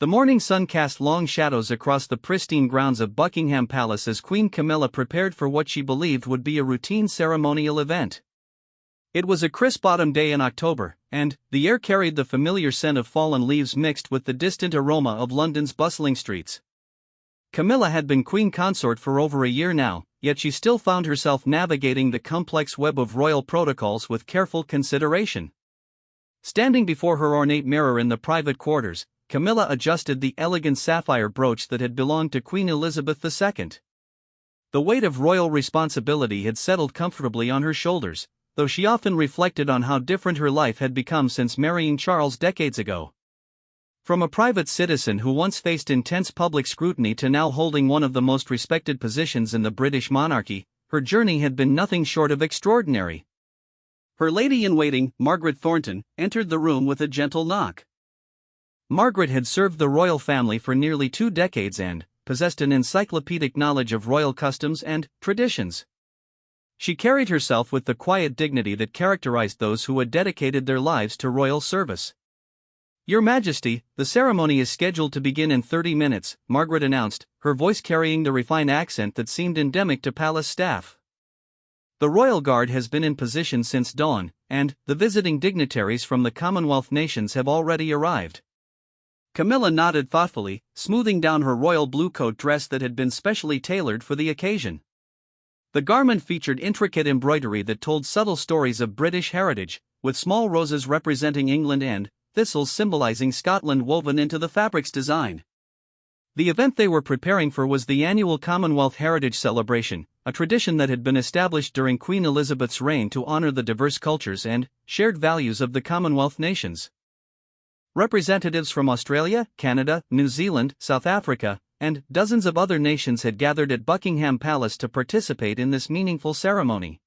The morning sun cast long shadows across the pristine grounds of Buckingham Palace as Queen Camilla prepared for what she believed would be a routine ceremonial event. It was a crisp autumn day in October, and the air carried the familiar scent of fallen leaves mixed with the distant aroma of London's bustling streets. Camilla had been queen consort for over a year now, yet she still found herself navigating the complex web of royal protocols with careful consideration. Standing before her ornate mirror in the private quarters, Camilla adjusted the elegant sapphire brooch that had belonged to Queen Elizabeth II. The weight of royal responsibility had settled comfortably on her shoulders, though she often reflected on how different her life had become since marrying Charles decades ago. From a private citizen who once faced intense public scrutiny to now holding one of the most respected positions in the British monarchy, her journey had been nothing short of extraordinary. Her lady-in-waiting, Margaret Thornton, entered the room with a gentle knock. Margaret had served the royal family for nearly 2 decades and possessed an encyclopedic knowledge of royal customs and traditions. She carried herself with the quiet dignity that characterized those who had dedicated their lives to royal service. "Your Majesty, the ceremony is scheduled to begin in 30 minutes, Margaret announced, her voice carrying the refined accent that seemed endemic to palace staff. "The royal guard has been in position since dawn, and the visiting dignitaries from the Commonwealth nations have already arrived." Camilla nodded thoughtfully, smoothing down her royal blue coat dress that had been specially tailored for the occasion. The garment featured intricate embroidery that told subtle stories of British heritage, with small roses representing England and thistles symbolizing Scotland woven into the fabric's design. The event they were preparing for was the annual Commonwealth Heritage Celebration, a tradition that had been established during Queen Elizabeth's reign to honor the diverse cultures and shared values of the Commonwealth nations. Representatives from Australia, Canada, New Zealand, South Africa, and dozens of other nations had gathered at Buckingham Palace to participate in this meaningful ceremony.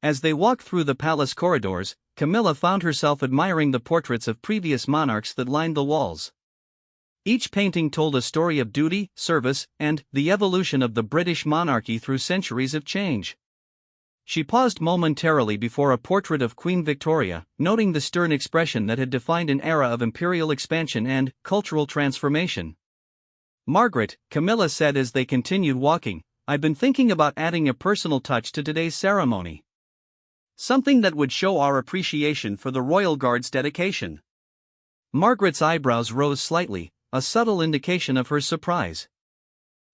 As they walked through the palace corridors, Camilla found herself admiring the portraits of previous monarchs that lined the walls. Each painting told a story of duty, service, and the evolution of the British monarchy through centuries of change. She paused momentarily before a portrait of Queen Victoria, noting the stern expression that had defined an era of imperial expansion and cultural transformation. "Margaret," Camilla said as they continued walking, "I've been thinking about adding a personal touch to today's ceremony. Something that would show our appreciation for the royal guard's dedication." Margaret's eyebrows rose slightly, a subtle indication of her surprise.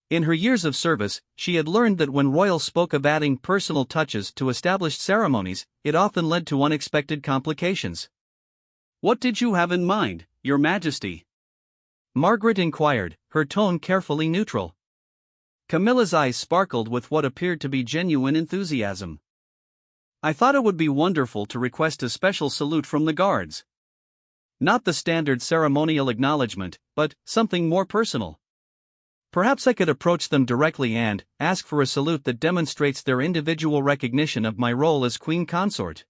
In her years of service, she had learned that when royals spoke of adding personal touches to established ceremonies, it often led to unexpected complications. "What did you have in mind, Your Majesty?" Margaret inquired, her tone carefully neutral. Camilla's eyes sparkled with what appeared to be genuine enthusiasm. "I thought it would be wonderful to request a special salute from the guards. Not the standard ceremonial acknowledgement, but something more personal. Perhaps I could approach them directly and ask for a salute that demonstrates their individual recognition of my role as queen consort."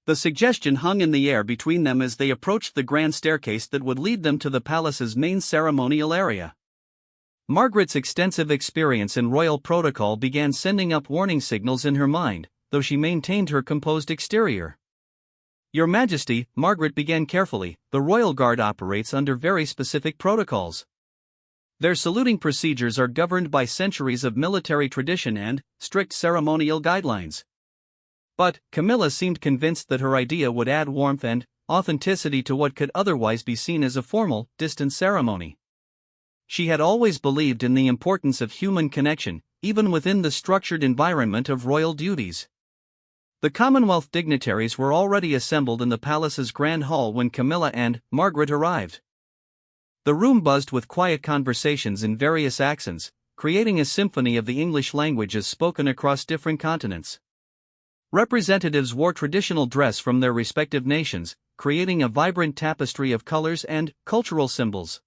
The suggestion hung in the air between them as they approached the grand staircase that would lead them to the palace's main ceremonial area. Margaret's extensive experience in royal protocol began sending up warning signals in her mind, though she maintained her composed exterior. "Your Majesty," Margaret began carefully, "the royal guard operates under very specific protocols. Their saluting procedures are governed by centuries of military tradition and strict ceremonial guidelines." But Camilla seemed convinced that her idea would add warmth and authenticity to what could otherwise be seen as a formal, distant ceremony. She had always believed in the importance of human connection, even within the structured environment of royal duties. The Commonwealth dignitaries were already assembled in the palace's grand hall when Camilla and Margaret arrived. The room buzzed with quiet conversations in various accents, creating a symphony of the English language as spoken across different continents. Representatives wore traditional dress from their respective nations, creating a vibrant tapestry of colors and cultural symbols.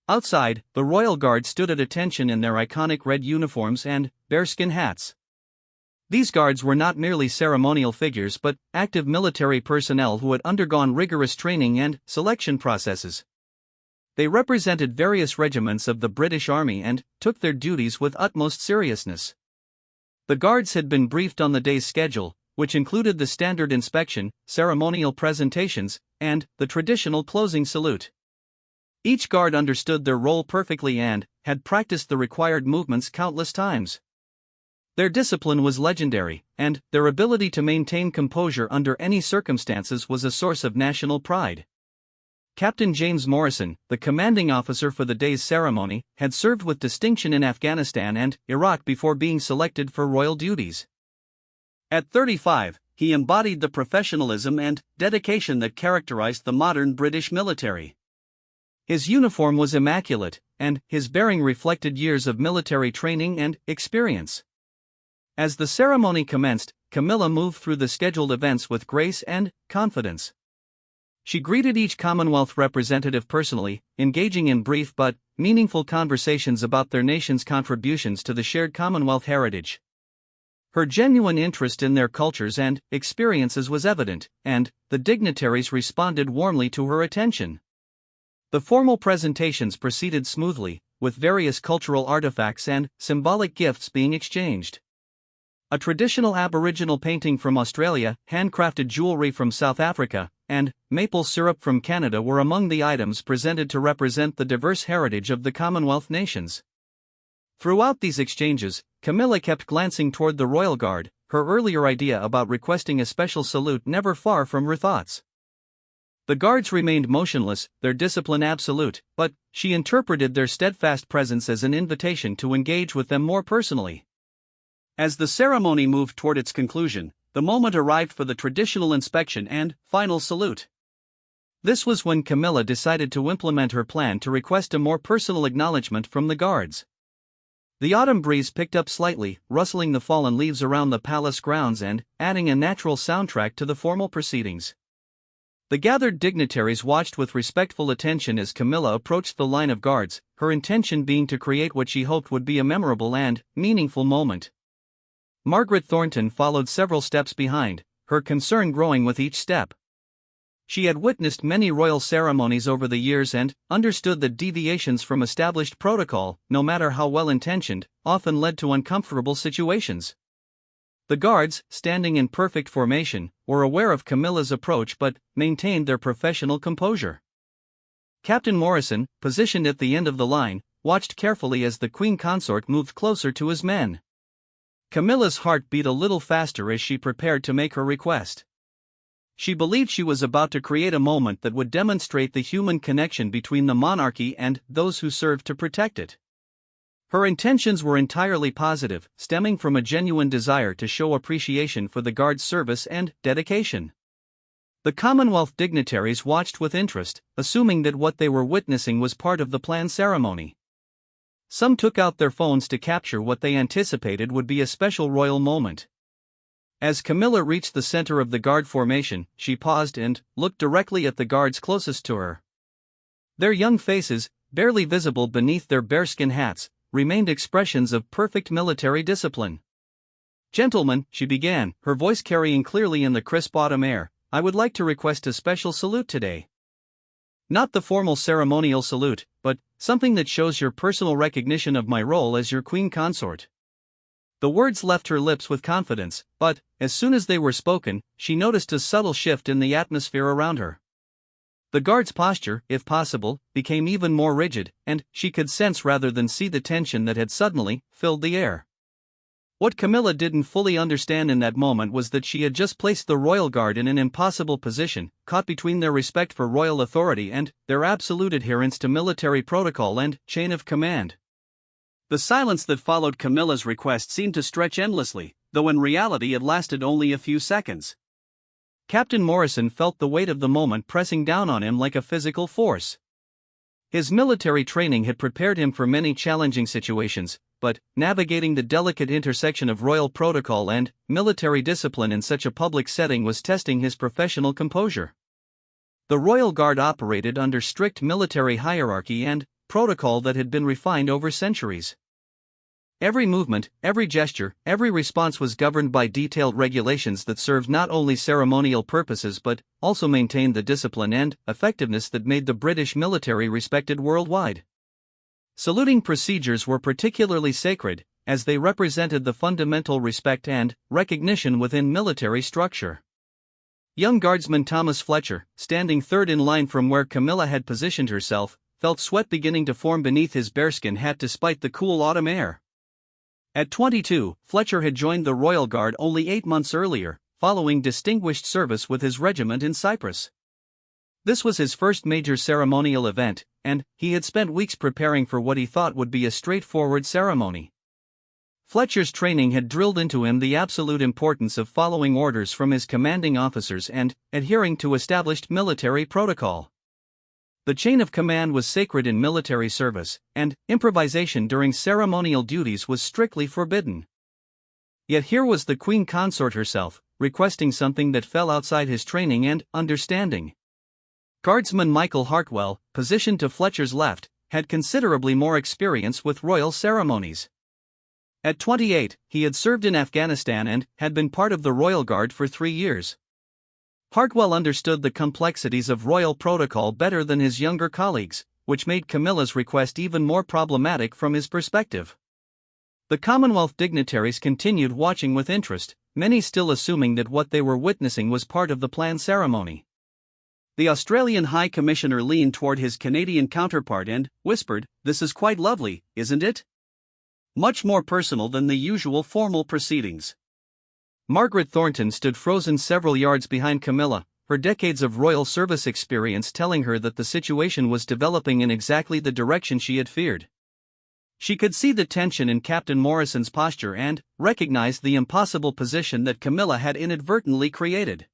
Outside, the royal guard stood at attention in their iconic red uniforms and bearskin hats. These guards were not merely ceremonial figures but active military personnel who had undergone rigorous training and selection processes. They represented various regiments of the British Army and took their duties with utmost seriousness. The guards had been briefed on the day's schedule, which included the standard inspection, ceremonial presentations, and the traditional closing salute. Each guard understood their role perfectly and had practiced the required movements countless times. Their discipline was legendary, and their ability to maintain composure under any circumstances was a source of national pride. Captain James Morrison, the commanding officer for the day's ceremony, had served with distinction in Afghanistan and Iraq before being selected for royal duties. At 35, he embodied the professionalism and dedication that characterized the modern British military. His uniform was immaculate, and his bearing reflected years of military training and experience. As the ceremony commenced, Camilla moved through the scheduled events with grace and confidence. She greeted each Commonwealth representative personally, engaging in brief but meaningful conversations about their nation's contributions to the shared Commonwealth heritage. Her genuine interest in their cultures and experiences was evident, and the dignitaries responded warmly to her attention. The formal presentations proceeded smoothly, with various cultural artifacts and symbolic gifts being exchanged. A traditional Aboriginal painting from Australia, handcrafted jewelry from South Africa, and maple syrup from Canada were among the items presented to represent the diverse heritage of the Commonwealth nations. Throughout these exchanges, Camilla kept glancing toward the Royal Guard, her earlier idea about requesting a special salute never far from her thoughts. The guards remained motionless, their discipline absolute, but she interpreted their steadfast presence as an invitation to engage with them more personally. As the ceremony moved toward its conclusion, the moment arrived for the traditional inspection and final salute. This was when Camilla decided to implement her plan to request a more personal acknowledgement from the guards. The autumn breeze picked up slightly, rustling the fallen leaves around the palace grounds and adding a natural soundtrack to the formal proceedings. The gathered dignitaries watched with respectful attention as Camilla approached the line of guards, her intention being to create what she hoped would be a memorable and meaningful moment. Margaret Thornton followed several steps behind, her concern growing with each step. She had witnessed many royal ceremonies over the years and understood that deviations from established protocol, no matter how well-intentioned, often led to uncomfortable situations. The guards, standing in perfect formation, were aware of Camilla's approach but maintained their professional composure. Captain Morrison, positioned at the end of the line, watched carefully as the Queen Consort moved closer to his men. Camilla's heart beat a little faster as she prepared to make her request. She believed she was about to create a moment that would demonstrate the human connection between the monarchy and those who served to protect it. Her intentions were entirely positive, stemming from a genuine desire to show appreciation for the Guard's service and dedication. The Commonwealth dignitaries watched with interest, assuming that what they were witnessing was part of the planned ceremony. Some took out their phones to capture what they anticipated would be a special royal moment. As Camilla reached the center of the guard formation, she paused and looked directly at the guards closest to her. Their young faces, barely visible beneath their bearskin hats, remained expressions of perfect military discipline. "Gentlemen," she began, her voice carrying clearly in the crisp autumn air, "I would like to request a special salute today. Not the formal ceremonial salute, but something that shows your personal recognition of my role as your Queen Consort." The words left her lips with confidence, but, as soon as they were spoken, she noticed a subtle shift in the atmosphere around her. The guard's posture, if possible, became even more rigid, and she could sense rather than see the tension that had suddenly filled the air. What Camilla didn't fully understand in that moment was that she had just placed the Royal Guard in an impossible position, caught between their respect for royal authority and their absolute adherence to military protocol and chain of command. The silence that followed Camilla's request seemed to stretch endlessly, though in reality it lasted only a few seconds. Captain Morrison felt the weight of the moment pressing down on him like a physical force. His military training had prepared him for many challenging situations, but navigating the delicate intersection of royal protocol and military discipline in such a public setting was testing his professional composure. The Royal Guard operated under strict military hierarchy and protocol that had been refined over centuries. Every movement, every gesture, every response was governed by detailed regulations that served not only ceremonial purposes but also maintained the discipline and effectiveness that made the British military respected worldwide. Saluting procedures were particularly sacred, as they represented the fundamental respect and recognition within military structure. Young Guardsman Thomas Fletcher, standing third in line from where Camilla had positioned herself, felt sweat beginning to form beneath his bearskin hat despite the cool autumn air. At 22, Fletcher had joined the Royal Guard only 8 months earlier, following distinguished service with his regiment in Cyprus. This was his first major ceremonial event, and he had spent weeks preparing for what he thought would be a straightforward ceremony. Fletcher's training had drilled into him the absolute importance of following orders from his commanding officers and adhering to established military protocol. The chain of command was sacred in military service, and improvisation during ceremonial duties was strictly forbidden. Yet here was the Queen Consort herself, requesting something that fell outside his training and understanding. Guardsman Michael Hartwell, positioned to Fletcher's left, had considerably more experience with royal ceremonies. At 28, he had served in Afghanistan and had been part of the Royal Guard for 3 years. Hartwell understood the complexities of royal protocol better than his younger colleagues, which made Camilla's request even more problematic from his perspective. The Commonwealth dignitaries continued watching with interest, many still assuming that what they were witnessing was part of the planned ceremony. The Australian High Commissioner leaned toward his Canadian counterpart and whispered, "This is quite lovely, isn't it? Much more personal than the usual formal proceedings." Margaret Thornton stood frozen several yards behind Camilla, her decades of royal service experience telling her that the situation was developing in exactly the direction she had feared. She could see the tension in Captain Morrison's posture and recognized the impossible position that Camilla had inadvertently created.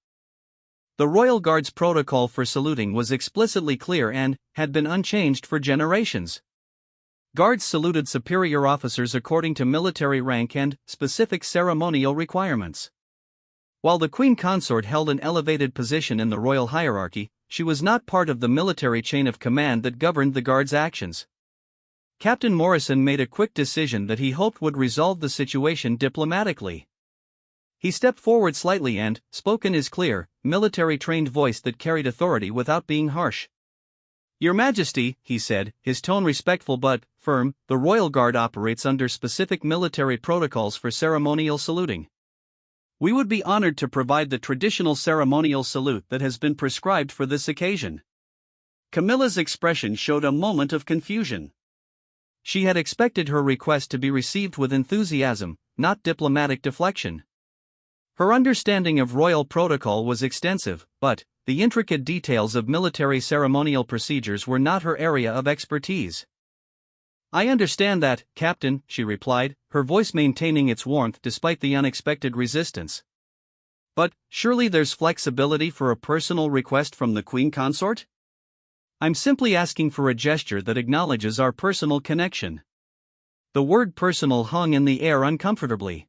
The Royal Guard's protocol for saluting was explicitly clear and had been unchanged for generations. Guards saluted superior officers according to military rank and specific ceremonial requirements. While the Queen Consort held an elevated position in the royal hierarchy, she was not part of the military chain of command that governed the Guard's actions. Captain Morrison made a quick decision that he hoped would resolve the situation diplomatically. He stepped forward slightly and spoke in his clear, military-trained voice that carried authority without being harsh. "Your Majesty," he said, his tone respectful but firm, "the Royal Guard operates under specific military protocols for ceremonial saluting. We would be honored to provide the traditional ceremonial salute that has been prescribed for this occasion." Camilla's expression showed a moment of confusion. She had expected her request to be received with enthusiasm, not diplomatic deflection. Her understanding of royal protocol was extensive, but the intricate details of military ceremonial procedures were not her area of expertise. "I understand that, Captain," she replied, her voice maintaining its warmth despite the unexpected resistance. "But surely there's flexibility for a personal request from the Queen Consort? I'm simply asking for a gesture that acknowledges our personal connection." The word personal hung in the air uncomfortably.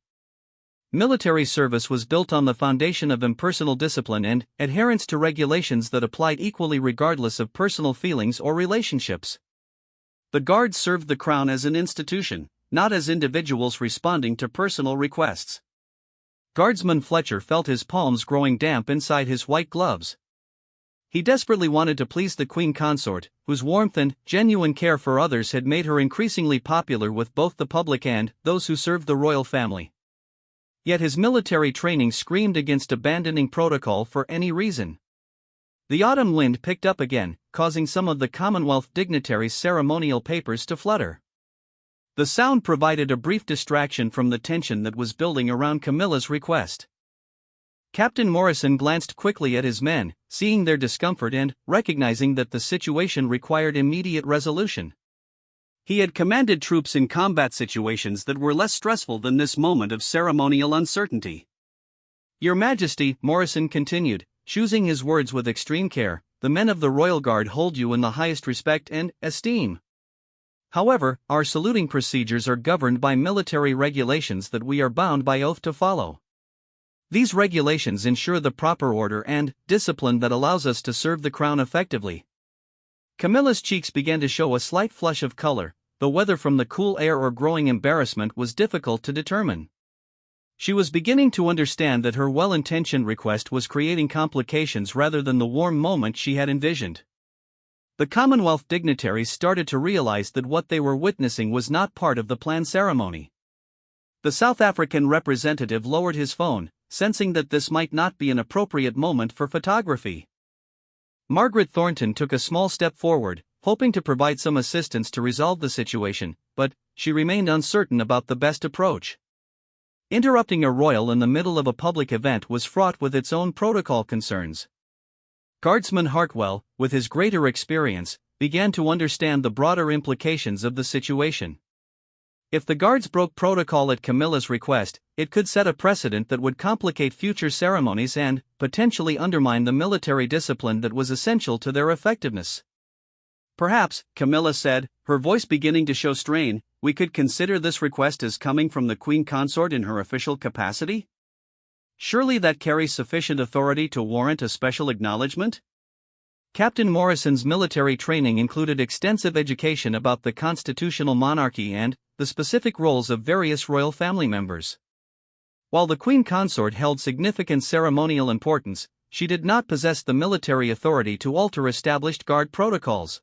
Military service was built on the foundation of impersonal discipline and adherence to regulations that applied equally regardless of personal feelings or relationships. The Guards served the Crown as an institution, not as individuals responding to personal requests. Guardsman Fletcher felt his palms growing damp inside his white gloves. He desperately wanted to please the Queen Consort, whose warmth and genuine care for others had made her increasingly popular with both the public and those who served the royal family. Yet his military training screamed against abandoning protocol for any reason. The autumn wind picked up again, causing some of the Commonwealth dignitaries' ceremonial papers to flutter. The sound provided a brief distraction from the tension that was building around Camilla's request. Captain Morrison glanced quickly at his men, seeing their discomfort and recognizing that the situation required immediate resolution. He had commanded troops in combat situations that were less stressful than this moment of ceremonial uncertainty. "Your Majesty," Morrison continued, choosing his words with extreme care, "the men of the Royal Guard hold you in the highest respect and esteem. However, our saluting procedures are governed by military regulations that we are bound by oath to follow. These regulations ensure the proper order and discipline that allows us to serve the Crown effectively." Camilla's cheeks began to show a slight flush of color, though whether from the cool air or growing embarrassment was difficult to determine. She was beginning to understand that her well-intentioned request was creating complications rather than the warm moment she had envisioned. The Commonwealth dignitaries started to realize that what they were witnessing was not part of the planned ceremony. The South African representative lowered his phone, sensing that this might not be an appropriate moment for photography. Margaret Thornton took a small step forward, hoping to provide some assistance to resolve the situation, but she remained uncertain about the best approach. Interrupting a royal in the middle of a public event was fraught with its own protocol concerns. Guardsman Hartwell, with his greater experience, began to understand the broader implications of the situation. If the guards broke protocol at Camilla's request, it could set a precedent that would complicate future ceremonies and, potentially, undermine the military discipline that was essential to their effectiveness. "Perhaps," Camilla said, her voice beginning to show strain, "we could consider this request as coming from the Queen Consort in her official capacity? Surely that carries sufficient authority to warrant a special acknowledgement?" Captain Morrison's military training included extensive education about the constitutional monarchy and the specific roles of various royal family members. While the Queen Consort held significant ceremonial importance, she did not possess the military authority to alter established guard protocols.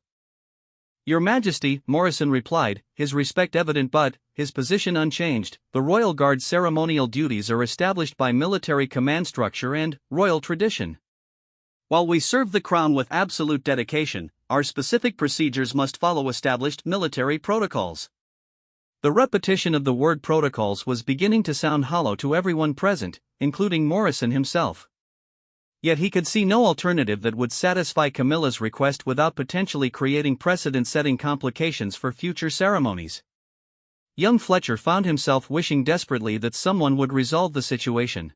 "Your Majesty," Morrison replied, his respect evident but his position unchanged, "the Royal Guard's ceremonial duties are established by military command structure and royal tradition. While we serve the crown with absolute dedication, our specific procedures must follow established military protocols." The repetition of the word protocols was beginning to sound hollow to everyone present, including Morrison himself. Yet he could see no alternative that would satisfy Camilla's request without potentially creating precedent-setting complications for future ceremonies. Young Fletcher found himself wishing desperately that someone would resolve the situation.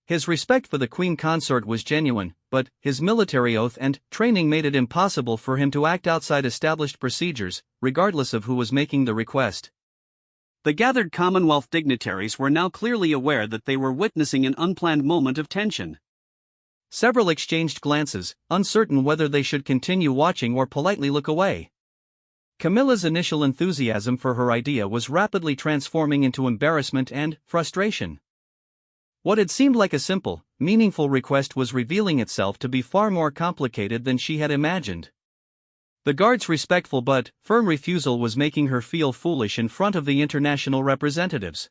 His respect for the Queen Consort was genuine, but his military oath and training made it impossible for him to act outside established procedures, regardless of who was making the request. The gathered Commonwealth dignitaries were now clearly aware that they were witnessing an unplanned moment of tension. Several exchanged glances, uncertain whether they should continue watching or politely look away. Camilla's initial enthusiasm for her idea was rapidly transforming into embarrassment and frustration. What had seemed like a simple, meaningful request was revealing itself to be far more complicated than she had imagined. The guard's respectful but firm refusal was making her feel foolish in front of the international representatives.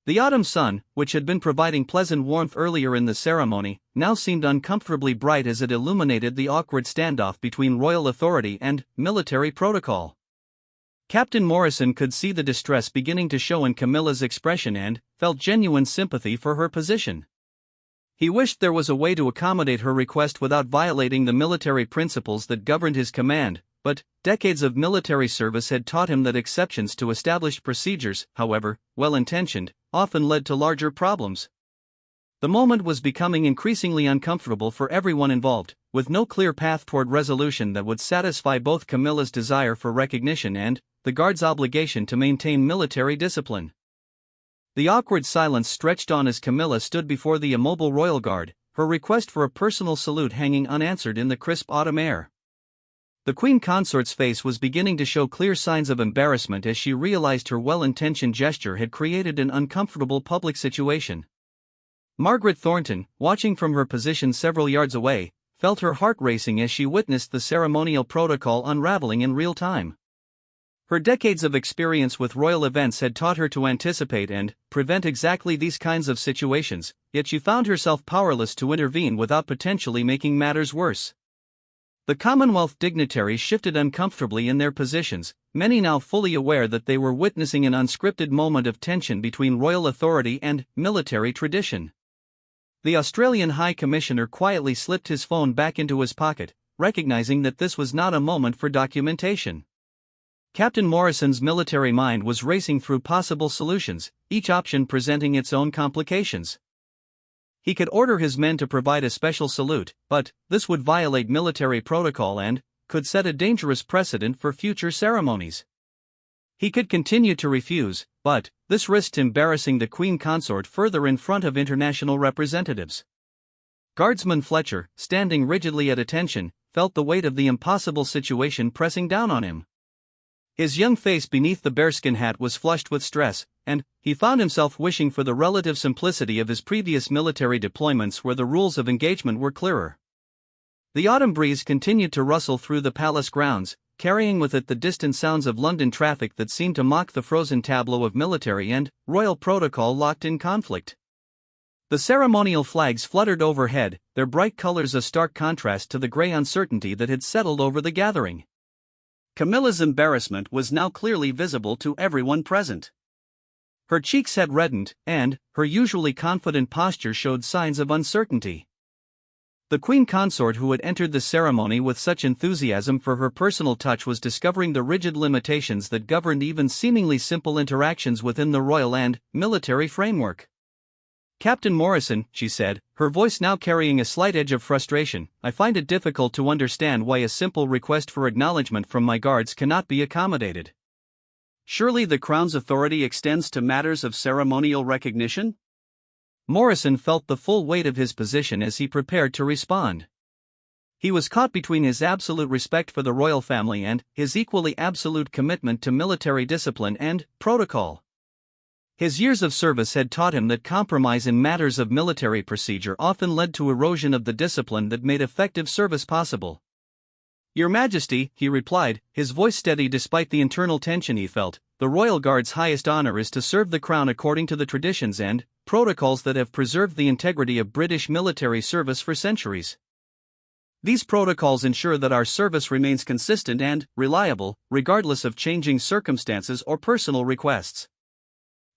The autumn sun, which had been providing pleasant warmth earlier in the ceremony, now seemed uncomfortably bright as it illuminated the awkward standoff between royal authority and military protocol. Captain Morrison could see the distress beginning to show in Camilla's expression and felt genuine sympathy for her position. He wished there was a way to accommodate her request without violating the military principles that governed his command, but decades of military service had taught him that exceptions to established procedures, however well-intentioned, often led to larger problems. The moment was becoming increasingly uncomfortable for everyone involved, with no clear path toward resolution that would satisfy both Camilla's desire for recognition and the guard's obligation to maintain military discipline. The awkward silence stretched on as Camilla stood before the immobile royal guard, her request for a personal salute hanging unanswered in the crisp autumn air. The Queen Consort's face was beginning to show clear signs of embarrassment as she realized her well-intentioned gesture had created an uncomfortable public situation. Margaret Thornton, watching from her position several yards away, felt her heart racing as she witnessed the ceremonial protocol unraveling in real time. Her decades of experience with royal events had taught her to anticipate and prevent exactly these kinds of situations, yet she found herself powerless to intervene without potentially making matters worse. The Commonwealth dignitaries shifted uncomfortably in their positions, many now fully aware that they were witnessing an unscripted moment of tension between royal authority and military tradition. The Australian High Commissioner quietly slipped his phone back into his pocket, recognizing that this was not a moment for documentation. Captain Morrison's military mind was racing through possible solutions, each option presenting its own complications. He could order his men to provide a special salute, but this would violate military protocol and could set a dangerous precedent for future ceremonies. He could continue to refuse, but this risked embarrassing the Queen Consort further in front of international representatives. Guardsman Fletcher, standing rigidly at attention, felt the weight of the impossible situation pressing down on him. His young face beneath the bearskin hat was flushed with stress, and he found himself wishing for the relative simplicity of his previous military deployments where the rules of engagement were clearer. The autumn breeze continued to rustle through the palace grounds, carrying with it the distant sounds of London traffic that seemed to mock the frozen tableau of military and royal protocol locked in conflict. The ceremonial flags fluttered overhead, their bright colors a stark contrast to the gray uncertainty that had settled over the gathering. Camilla's embarrassment was now clearly visible to everyone present. Her cheeks had reddened, and her usually confident posture showed signs of uncertainty. The queen consort who had entered the ceremony with such enthusiasm for her personal touch was discovering the rigid limitations that governed even seemingly simple interactions within the royal and military framework. "Captain Morrison," she said, her voice now carrying a slight edge of frustration, "I find it difficult to understand why a simple request for acknowledgement from my guards cannot be accommodated. Surely the Crown's authority extends to matters of ceremonial recognition?" Morrison felt the full weight of his position as he prepared to respond. He was caught between his absolute respect for the royal family and his equally absolute commitment to military discipline and protocol. His years of service had taught him that compromise in matters of military procedure often led to erosion of the discipline that made effective service possible. "Your Majesty," he replied, his voice steady despite the internal tension he felt, "the Royal Guard's highest honor is to serve the Crown according to the traditions and protocols that have preserved the integrity of British military service for centuries. These protocols ensure that our service remains consistent and reliable, regardless of changing circumstances or personal requests."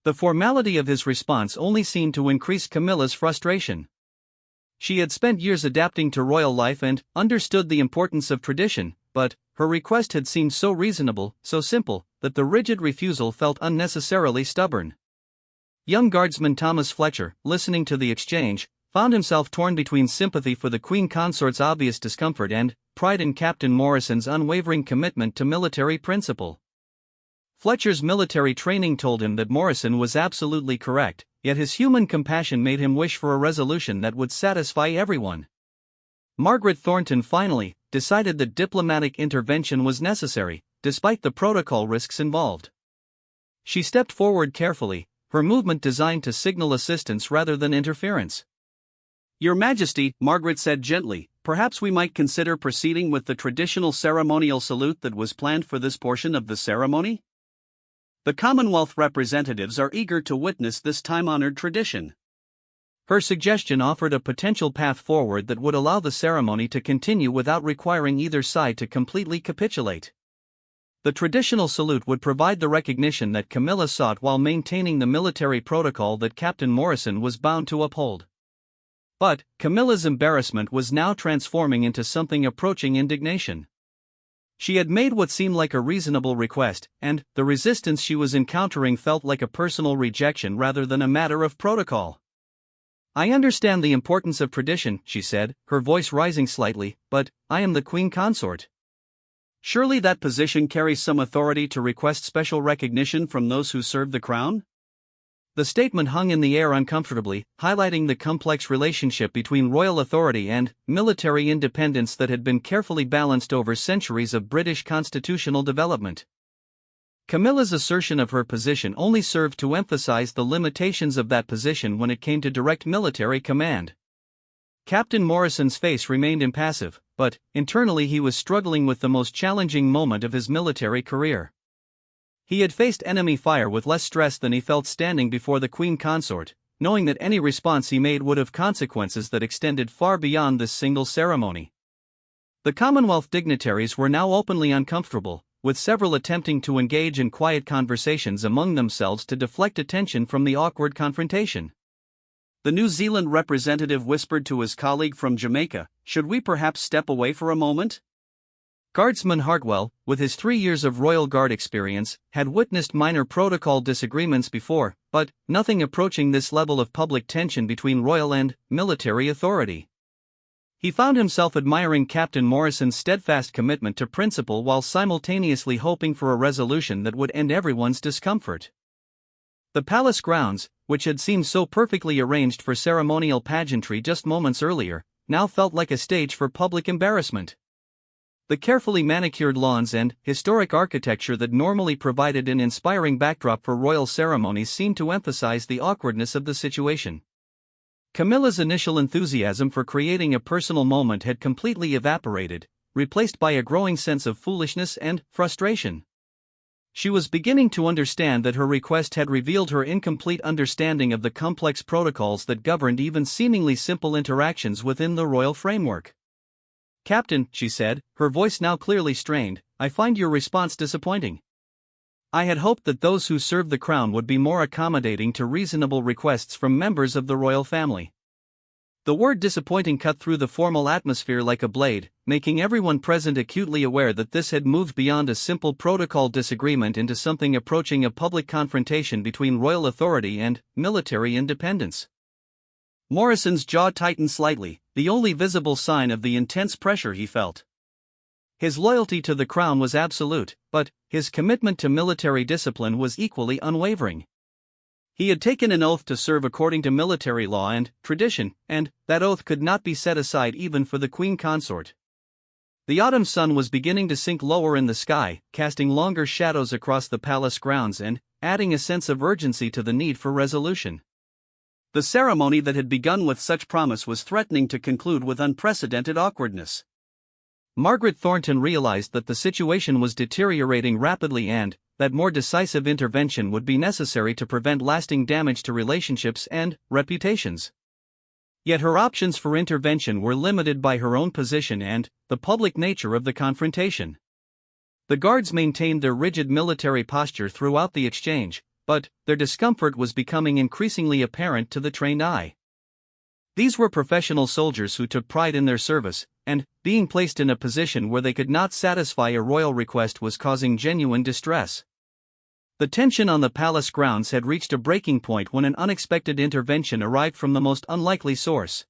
The formality of his response only seemed to increase Camilla's frustration. She had spent years adapting to royal life and understood the importance of tradition, but her request had seemed so reasonable, so simple, that the rigid refusal felt unnecessarily stubborn. Young Guardsman Thomas Fletcher, listening to the exchange, found himself torn between sympathy for the Queen Consort's obvious discomfort and pride in Captain Morrison's unwavering commitment to military principle. Fletcher's military training told him that Morrison was absolutely correct, yet his human compassion made him wish for a resolution that would satisfy everyone. Margaret Thornton finally decided that diplomatic intervention was necessary, despite the protocol risks involved. She stepped forward carefully, her movement designed to signal assistance rather than interference. "Your Majesty," Margaret said gently, "perhaps we might consider proceeding with the traditional ceremonial salute that was planned for this portion of the ceremony? The Commonwealth representatives are eager to witness this time-honored tradition." Her suggestion offered a potential path forward that would allow the ceremony to continue without requiring either side to completely capitulate. The traditional salute would provide the recognition that Camilla sought while maintaining the military protocol that Captain Morrison was bound to uphold. But Camilla's embarrassment was now transforming into something approaching indignation. She had made what seemed like a reasonable request, and the resistance she was encountering felt like a personal rejection rather than a matter of protocol. "I understand the importance of tradition," she said, her voice rising slightly, "but I am the Queen Consort. Surely that position carries some authority to request special recognition from those who serve the Crown?" The statement hung in the air uncomfortably, highlighting the complex relationship between royal authority and military independence that had been carefully balanced over centuries of British constitutional development. Camilla's assertion of her position only served to emphasize the limitations of that position when it came to direct military command. Captain Morrison's face remained impassive, but internally he was struggling with the most challenging moment of his military career. He had faced enemy fire with less stress than he felt standing before the Queen Consort, knowing that any response he made would have consequences that extended far beyond this single ceremony. The Commonwealth dignitaries were now openly uncomfortable, with several attempting to engage in quiet conversations among themselves to deflect attention from the awkward confrontation. The New Zealand representative whispered to his colleague from Jamaica, "Should we perhaps step away for a moment?" Guardsman Hartwell, with his 3 years of Royal Guard experience, had witnessed minor protocol disagreements before, but nothing approaching this level of public tension between royal and military authority. He found himself admiring Captain Morrison's steadfast commitment to principle while simultaneously hoping for a resolution that would end everyone's discomfort. The palace grounds, which had seemed so perfectly arranged for ceremonial pageantry just moments earlier, now felt like a stage for public embarrassment. The carefully manicured lawns and historic architecture that normally provided an inspiring backdrop for royal ceremonies seemed to emphasize the awkwardness of the situation. Camilla's initial enthusiasm for creating a personal moment had completely evaporated, replaced by a growing sense of foolishness and frustration. She was beginning to understand that her request had revealed her incomplete understanding of the complex protocols that governed even seemingly simple interactions within the royal framework. "Captain," she said, her voice now clearly strained, "I find your response disappointing. I had hoped that those who serve the crown would be more accommodating to reasonable requests from members of the royal family." The word disappointing cut through the formal atmosphere like a blade, making everyone present acutely aware that this had moved beyond a simple protocol disagreement into something approaching a public confrontation between royal authority and military independence. Morrison's jaw tightened slightly, the only visible sign of the intense pressure he felt. His loyalty to the crown was absolute, but his commitment to military discipline was equally unwavering. He had taken an oath to serve according to military law and tradition, and that oath could not be set aside even for the queen consort. The autumn sun was beginning to sink lower in the sky, casting longer shadows across the palace grounds and adding a sense of urgency to the need for resolution. The ceremony that had begun with such promise was threatening to conclude with unprecedented awkwardness. Margaret Thornton realized that the situation was deteriorating rapidly and that more decisive intervention would be necessary to prevent lasting damage to relationships and reputations. Yet her options for intervention were limited by her own position and the public nature of the confrontation. The guards maintained their rigid military posture throughout the exchange, but their discomfort was becoming increasingly apparent to the trained eye. These were professional soldiers who took pride in their service, and being placed in a position where they could not satisfy a royal request was causing genuine distress. The tension on the palace grounds had reached a breaking point when an unexpected intervention arrived from the most unlikely source.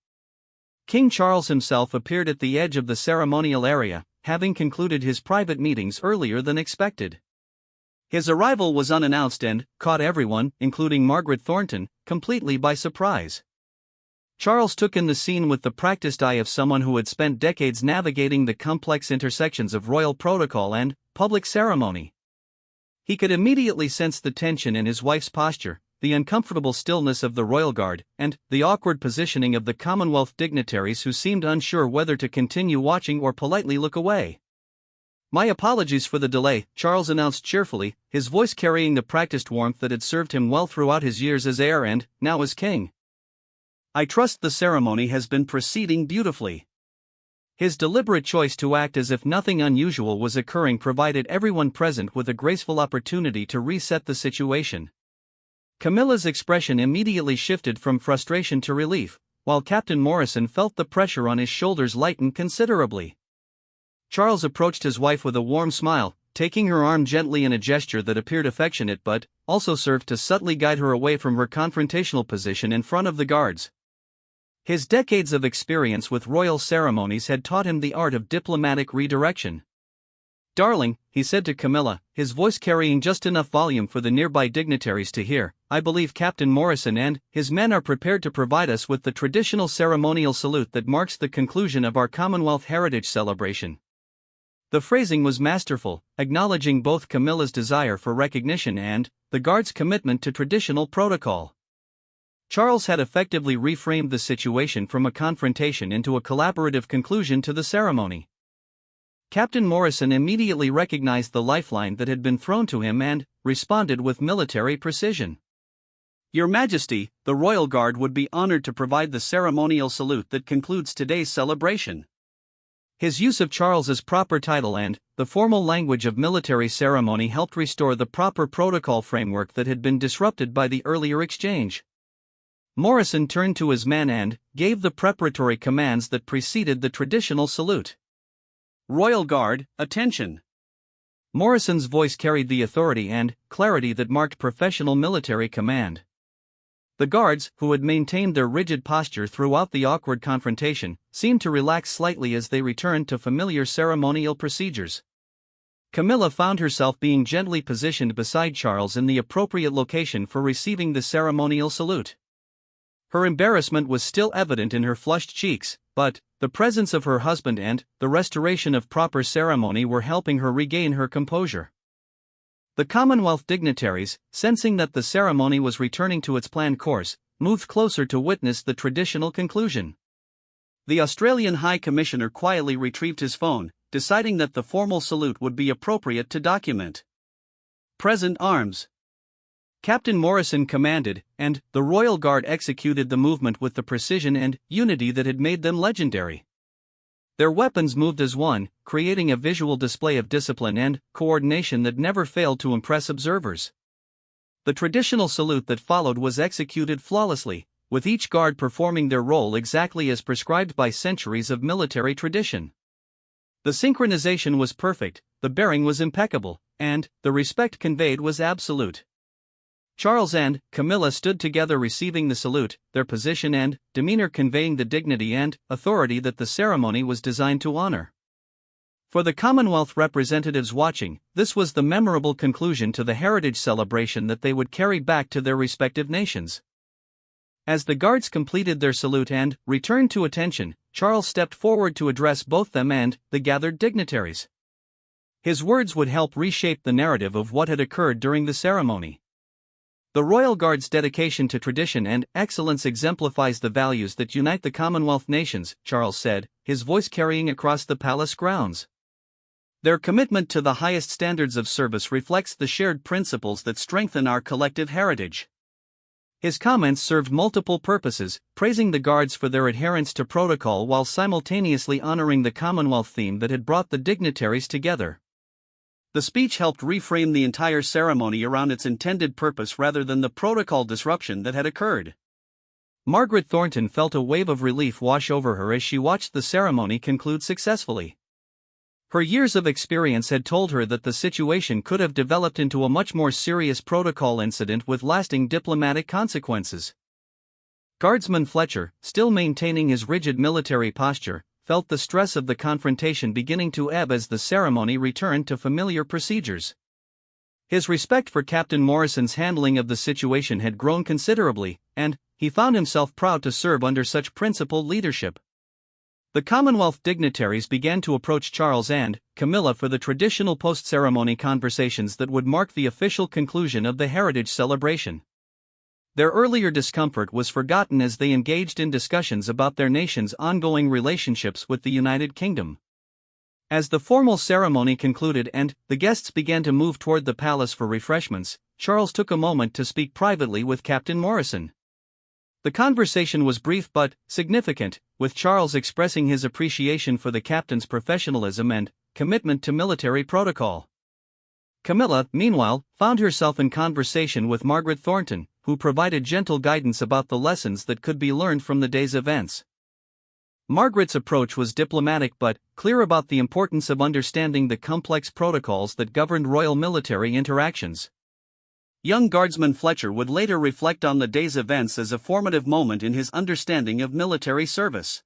King Charles himself appeared at the edge of the ceremonial area, having concluded his private meetings earlier than expected. His arrival was unannounced and caught everyone, including Margaret Thornton, completely by surprise. Charles took in the scene with the practiced eye of someone who had spent decades navigating the complex intersections of royal protocol and public ceremony. He could immediately sense the tension in his wife's posture, the uncomfortable stillness of the royal guard, and the awkward positioning of the Commonwealth dignitaries who seemed unsure whether to continue watching or politely look away. "My apologies for the delay," Charles announced cheerfully, his voice carrying the practiced warmth that had served him well throughout his years as heir and, now as king. "I trust the ceremony has been proceeding beautifully." His deliberate choice to act as if nothing unusual was occurring provided everyone present with a graceful opportunity to reset the situation. Camilla's expression immediately shifted from frustration to relief, while Captain Morrison felt the pressure on his shoulders lighten considerably. Charles approached his wife with a warm smile, taking her arm gently in a gesture that appeared affectionate but also served to subtly guide her away from her confrontational position in front of the guards. His decades of experience with royal ceremonies had taught him the art of diplomatic redirection. "Darling," he said to Camilla, his voice carrying just enough volume for the nearby dignitaries to hear, "I believe Captain Morrison and his men are prepared to provide us with the traditional ceremonial salute that marks the conclusion of our Commonwealth Heritage celebration." The phrasing was masterful, acknowledging both Camilla's desire for recognition and the guards' commitment to traditional protocol. Charles had effectively reframed the situation from a confrontation into a collaborative conclusion to the ceremony. Captain Morrison immediately recognized the lifeline that had been thrown to him and responded with military precision. "Your Majesty, the Royal Guard would be honored to provide the ceremonial salute that concludes today's celebration." His use of Charles's proper title and the formal language of military ceremony helped restore the proper protocol framework that had been disrupted by the earlier exchange. Morrison turned to his men and gave the preparatory commands that preceded the traditional salute. "Royal Guard, attention!" Morrison's voice carried the authority and clarity that marked professional military command. The guards, who had maintained their rigid posture throughout the awkward confrontation, seemed to relax slightly as they returned to familiar ceremonial procedures. Camilla found herself being gently positioned beside Charles in the appropriate location for receiving the ceremonial salute. Her embarrassment was still evident in her flushed cheeks, but the presence of her husband and the restoration of proper ceremony were helping her regain her composure. The Commonwealth dignitaries, sensing that the ceremony was returning to its planned course, moved closer to witness the traditional conclusion. The Australian High Commissioner quietly retrieved his phone, deciding that the formal salute would be appropriate to document. "Present arms." Captain Morrison commanded, and the Royal Guard executed the movement with the precision and unity that had made them legendary. Their weapons moved as one, creating a visual display of discipline and coordination that never failed to impress observers. The traditional salute that followed was executed flawlessly, with each guard performing their role exactly as prescribed by centuries of military tradition. The synchronization was perfect, the bearing was impeccable, and the respect conveyed was absolute. Charles and Camilla stood together receiving the salute, their position and demeanor conveying the dignity and authority that the ceremony was designed to honor. For the Commonwealth representatives watching, this was the memorable conclusion to the heritage celebration that they would carry back to their respective nations. As the guards completed their salute and returned to attention, Charles stepped forward to address both them and the gathered dignitaries. His words would help reshape the narrative of what had occurred during the ceremony. The Royal Guard's dedication to tradition and excellence exemplifies the values that unite the Commonwealth nations, Charles said, his voice carrying across the palace grounds. Their commitment to the highest standards of service reflects the shared principles that strengthen our collective heritage. His comments served multiple purposes, praising the guards for their adherence to protocol while simultaneously honoring the Commonwealth theme that had brought the dignitaries together. The speech helped reframe the entire ceremony around its intended purpose rather than the protocol disruption that had occurred. Margaret Thornton felt a wave of relief wash over her as she watched the ceremony conclude successfully. Her years of experience had told her that the situation could have developed into a much more serious protocol incident with lasting diplomatic consequences. Guardsman Fletcher, still maintaining his rigid military posture, felt the stress of the confrontation beginning to ebb as the ceremony returned to familiar procedures. His respect for Captain Morrison's handling of the situation had grown considerably, and he found himself proud to serve under such principled leadership. The Commonwealth dignitaries began to approach Charles and Camilla for the traditional post-ceremony conversations that would mark the official conclusion of the heritage celebration. Their earlier discomfort was forgotten as they engaged in discussions about their nation's ongoing relationships with the United Kingdom. As the formal ceremony concluded and the guests began to move toward the palace for refreshments, Charles took a moment to speak privately with Captain Morrison. The conversation was brief but significant, with Charles expressing his appreciation for the captain's professionalism and commitment to military protocol. Camilla, meanwhile, found herself in conversation with Margaret Thornton, who provided gentle guidance about the lessons that could be learned from the day's events. Margaret's approach was diplomatic but clear about the importance of understanding the complex protocols that governed royal military interactions. Young Guardsman Fletcher would later reflect on the day's events as a formative moment in his understanding of military service.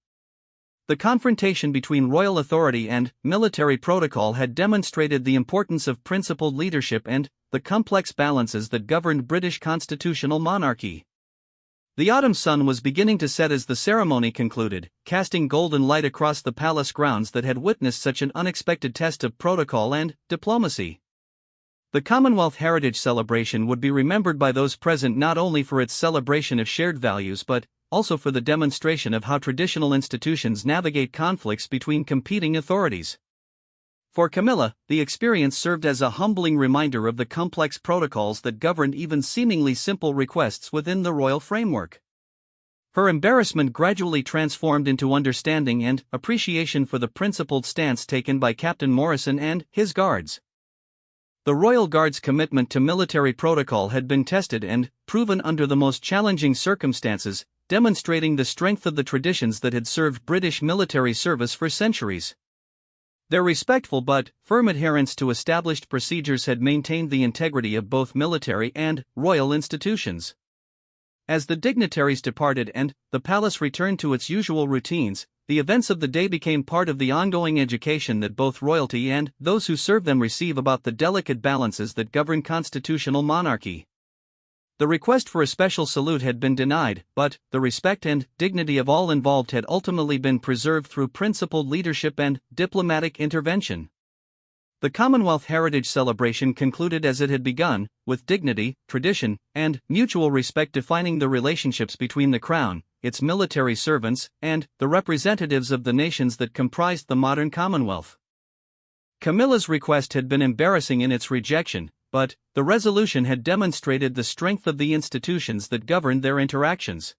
The confrontation between royal authority and military protocol had demonstrated the importance of principled leadership and the complex balances that governed British constitutional monarchy. The autumn sun was beginning to set as the ceremony concluded, casting golden light across the palace grounds that had witnessed such an unexpected test of protocol and diplomacy. The Commonwealth Heritage Celebration would be remembered by those present not only for its celebration of shared values but also for the demonstration of how traditional institutions navigate conflicts between competing authorities. For Camilla, the experience served as a humbling reminder of the complex protocols that governed even seemingly simple requests within the royal framework. Her embarrassment gradually transformed into understanding and appreciation for the principled stance taken by Captain Morrison and his guards. The Royal Guard's commitment to military protocol had been tested and proven under the most challenging circumstances, demonstrating the strength of the traditions that had served British military service for centuries. Their respectful but firm adherence to established procedures had maintained the integrity of both military and royal institutions. As the dignitaries departed and the palace returned to its usual routines, the events of the day became part of the ongoing education that both royalty and those who serve them receive about the delicate balances that govern constitutional monarchy. The request for a special salute had been denied, but the respect and dignity of all involved had ultimately been preserved through principled leadership and diplomatic intervention. The Commonwealth Heritage Celebration concluded as it had begun, with dignity, tradition, and mutual respect defining the relationships between the Crown, its military servants, and the representatives of the nations that comprised the modern Commonwealth. Camilla's request had been embarrassing in its rejection, but the resolution had demonstrated the strength of the institutions that governed their interactions.